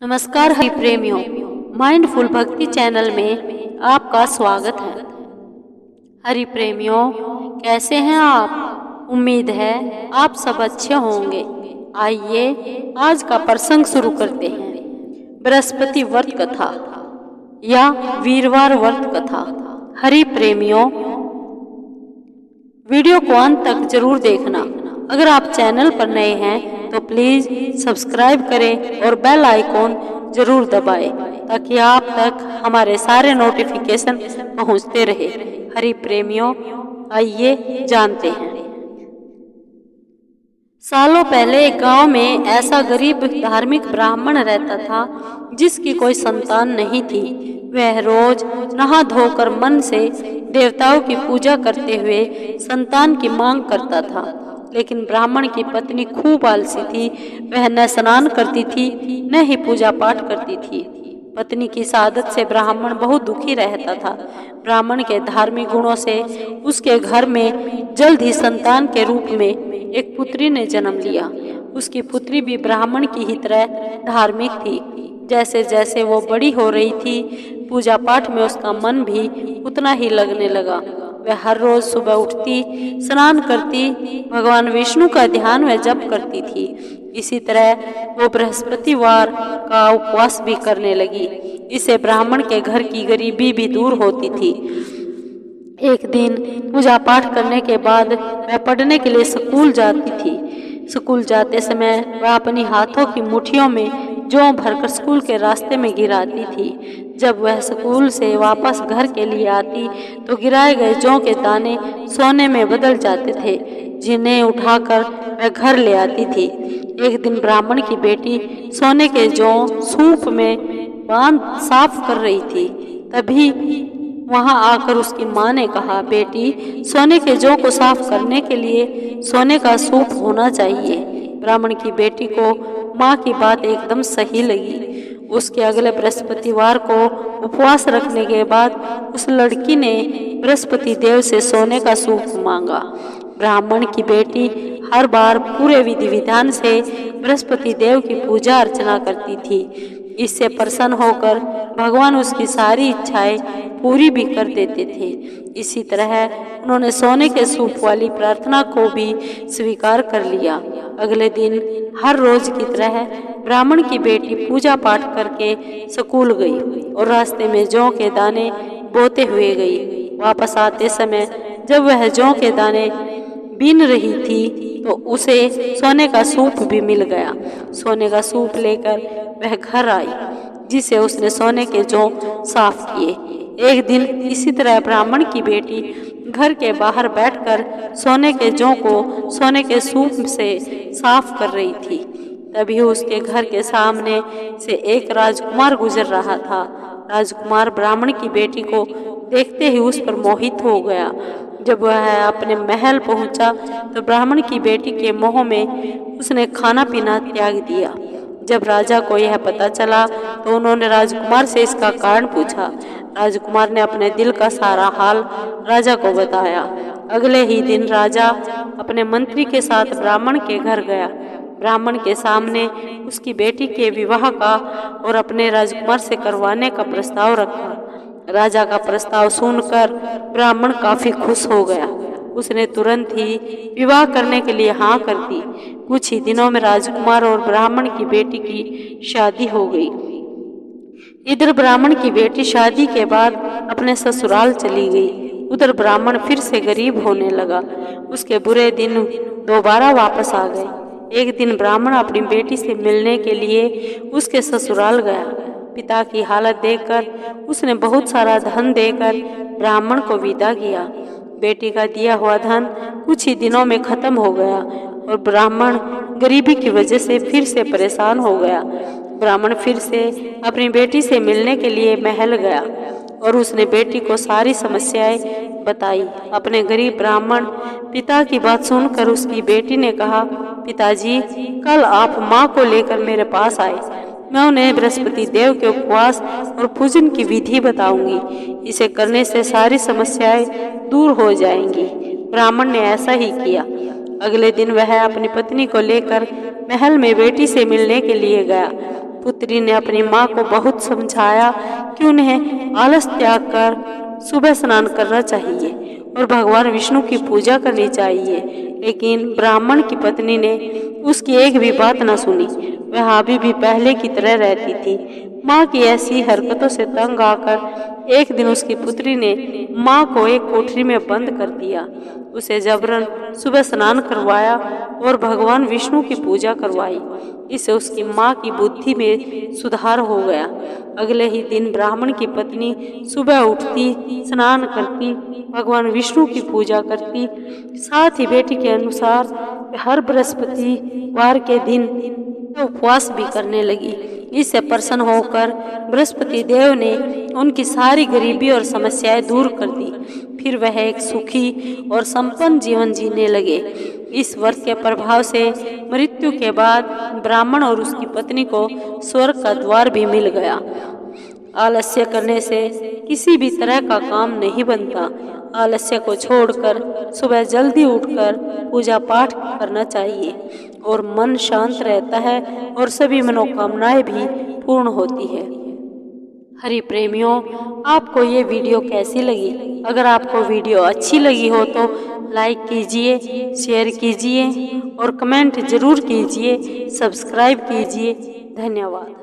नमस्कार हरि प्रेमियों, माइंडफुल भक्ति चैनल में आपका स्वागत है। हरि प्रेमियों, कैसे हैं आप? उम्मीद है आप सब अच्छे होंगे। आइए आज का प्रसंग शुरू करते हैं। बृहस्पति व्रत कथा या वीरवार व्रत कथा। हरि प्रेमियों, वीडियो को अंत तक जरूर देखना। अगर आप चैनल पर नए हैं तो प्लीज सब्सक्राइब करें और बेल आइकॉन जरूर दबाएं ताकि आप तक हमारे सारे नोटिफिकेशन पहुंचते रहे। हरि प्रेमियों, आइए जानते हैं। सालों पहले एक गांव में ऐसा गरीब धार्मिक ब्राह्मण रहता था जिसकी कोई संतान नहीं थी। वह रोज नहा धोकर मन से देवताओं की पूजा करते हुए संतान की मांग करता था, लेकिन ब्राह्मण की पत्नी खूब आलसी थी। वह न स्नान करती थी न ही पूजा पाठ करती थी। पत्नी की इस आदत से ब्राह्मण बहुत दुखी रहता था। ब्राह्मण के धार्मिक गुणों से उसके घर में जल्द ही संतान के रूप में एक पुत्री ने जन्म लिया। उसकी पुत्री भी ब्राह्मण की ही तरह धार्मिक थी। जैसे जैसे वो बड़ी हो रही थी, पूजा पाठ में उसका मन भी उतना ही लगने लगा। वह हर रोज सुबह उठती, स्नान करती, भगवान विष्णु का ध्यान व जप करती थी। इसी तरह वो बृहस्पतिवार का उपवास भी करने लगी। इससे ब्राह्मण के घर की गरीबी भी दूर होती थी। एक दिन पूजा पाठ करने के बाद वह पढ़ने के लिए स्कूल जाती थी। स्कूल जाते समय वह अपनी हाथों की मुट्ठियों में जौ भरकर स्कूल के रास्ते में गिराती थी। जब वह स्कूल से वापस घर के लिए आती तो गिराए गए जौ के दाने सोने में बदल जाते थे, जिन्हें उठाकर वह घर ले आती थी। एक दिन ब्राह्मण की बेटी सोने के जौ सूप में बांध साफ कर रही थी। तभी वहां आकर उसकी माँ ने कहा, बेटी, सोने के जौ को साफ करने के लिए सोने का सूप होना चाहिए। ब्राह्मण की बेटी को माँ की बात एकदम सही लगी। उसके अगले बृहस्पतिवार को उपवास रखने के बाद उस लड़की ने बृहस्पति देव से सोने का सूप मांगा। ब्राह्मण की बेटी हर बार पूरे विधि विधान से बृहस्पति देव की पूजा अर्चना करती थी। इससे प्रसन्न होकर भगवान उसकी सारी इच्छाएं पूरी भी कर देते थे। इसी तरह उन्होंने सोने के सूप वाली प्रार्थना को भी स्वीकार कर लिया। अगले दिन हर रोज की तरह ब्राह्मण की बेटी पूजा पाठ करके स्कूल गई और रास्ते में जौ के दाने बोते हुए गई। वापस आते समय जब वह जौ के दाने बीन रही थी तो उसे सोने का सूप भी मिल गया। सोने का सूप लेकर वह घर आई, जिसे उसने सोने के जौ साफ किए। एक दिन इसी तरह ब्राह्मण की बेटी घर के बाहर बैठकर सोने के जौ को सोने के सूप से साफ कर रही थी। तभी उसके घर के सामने से एक राजकुमार गुजर रहा था। राजकुमार ब्राह्मण की बेटी को देखते ही उस पर मोहित हो गया। जब वह अपने महल पहुंचा तो ब्राह्मण की बेटी के मोह में उसने खाना पीना त्याग दिया। जब राजा को यह पता चला तो उन्होंने राजकुमार से इसका कारण पूछा। राजकुमार ने अपने दिल का सारा हाल राजा को बताया। अगले ही दिन राजा अपने मंत्री के साथ ब्राह्मण के घर गया। ब्राह्मण के सामने उसकी बेटी के विवाह का और अपने राजकुमार से करवाने का प्रस्ताव रखा। राजा का प्रस्ताव सुनकर ब्राह्मण काफी खुश हो गया। उसने तुरंत ही विवाह करने के लिए हाँ कर दी। कुछ ही दिनों में राजकुमार और ब्राह्मण की बेटी की शादी हो गई। इधर ब्राह्मण की बेटी शादी के बाद अपने ससुराल चली गई। उधर ब्राह्मण फिर से गरीब होने लगा। उसके बुरे दिन दोबारा वापस आ गए। एक दिन ब्राह्मण अपनी बेटी से मिलने के लिए उसके ससुराल गया। पिता की हालत देखकर उसने बहुत सारा धन देकर ब्राह्मण को विदा किया। बेटी का दिया हुआ धन कुछ ही दिनों में खत्म हो गया और ब्राह्मण गरीबी की वजह से फिर से परेशान हो गया। ब्राह्मण फिर से अपनी बेटी से मिलने के लिए महल गया और उसने बेटी को सारी समस्याएं बताई। अपने गरीब ब्राह्मण पिता की बात सुनकर उसकी बेटी ने कहा, पिताजी, कल आप माँ को लेकर मेरे पास आए। मैं उन्हें बृहस्पति देव के उपवास और पूजन की विधि बताऊंगी। इसे करने से सारी समस्याएं दूर हो जाएंगी। ब्राह्मण ने ऐसा ही किया। अगले दिन वह अपनी पत्नी को लेकर महल में बेटी से मिलने के लिए गया। पुत्री ने अपनी माँ को बहुत समझाया कि उन्हें आलस त्याग कर सुबह स्नान करना चाहिए और भगवान विष्णु की पूजा करनी चाहिए, लेकिन ब्राह्मण की पत्नी ने उसकी एक भी बात न सुनी। वह अभी भी पहले की तरह रहती थी। माँ की ऐसी हरकतों से तंग आकर एक दिन उसकी पुत्री ने माँ को एक कोठरी में बंद कर दिया। उसे जबरन सुबह स्नान करवाया और भगवान विष्णु की पूजा करवाई। इससे उसकी माँ की बुद्धि में सुधार हो गया। अगले ही दिन ब्राह्मण की पत्नी सुबह उठती, स्नान करती, भगवान विष्णु की पूजा करती, साथ ही बेटी के अनुसार हर बृहस्पतिवार के दिन उपवास भी करने लगी। इससे प्रसन्न होकर बृहस्पति देव ने उनकी सारी गरीबी और समस्याएं दूर कर दी। फिर वह एक सुखी और संपन्न जीवन जीने लगे। इस व्रत के प्रभाव से मृत्यु के बाद ब्राह्मण और उसकी पत्नी को स्वर्ग का द्वार भी मिल गया। आलस्य करने से किसी भी तरह का काम नहीं बनता। आलस्य को छोड़कर सुबह जल्दी उठकर पूजा पाठ करना चाहिए और मन शांत रहता है और सभी मनोकामनाएं भी पूर्ण होती है। हरि प्रेमियों, आपको ये वीडियो कैसी लगी? अगर आपको वीडियो अच्छी लगी हो तो लाइक कीजिए, शेयर कीजिए और कमेंट जरूर कीजिए, सब्सक्राइब कीजिए। धन्यवाद।